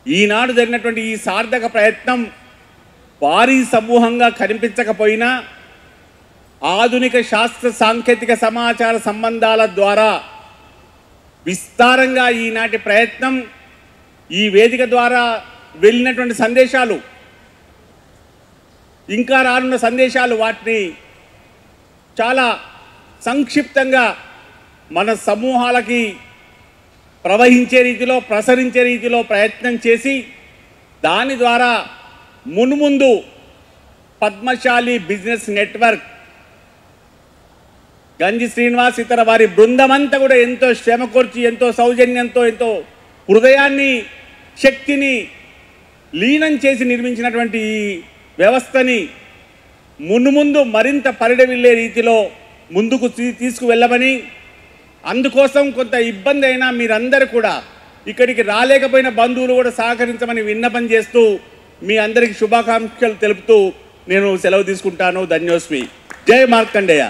ఈనాడు జరిగినటువంటి ఈ సార్థక ప్రయత్నం భారీ సమూహంగా కనిపించకపోయినా ఆధునిక శాస్త్ర సాంకేతిక సమాచార సంబంధాల ద్వారా విస్తారంగా ఈనాటి ప్రయత్నం ఈ వేదిక ద్వారా వెళ్ళినటువంటి సందేశాలు ఇంకా రానున్న సందేశాలు వాటిని చాలా సంక్షిప్తంగా మన సమూహాలకి ప్రవహించే రీతిలో ప్రసరించే రీతిలో ప్రయత్నం చేసి దాని ద్వారా మున్ముందు పద్మశాలి బిజినెస్ నెట్వర్క్ గంజి శ్రీనివాస్ ఇతర వారి బృందమంతా కూడా ఎంతో శ్రమ కోర్చి ఎంతో సౌజన్యంతో ఎంతో హృదయాన్ని శక్తిని లీనం చేసి నిర్మించినటువంటి ఈ వ్యవస్థని మున్ముందు మరింత పరిడవిల్లే రీతిలో ముందుకు తీసుకువెళ్ళమని అందుకోసం కొంత ఇబ్బంది అయినా మీరందరూ కూడా ఇక్కడికి రాలేకపోయిన బంధువులు కూడా సహకరించమని విన్నపం చేస్తూ మీ అందరికీ శుభాకాంక్షలు తెలుపుతూ నేను సెలవు తీసుకుంటాను. ధన్యోస్మి. జై మార్కండేయ.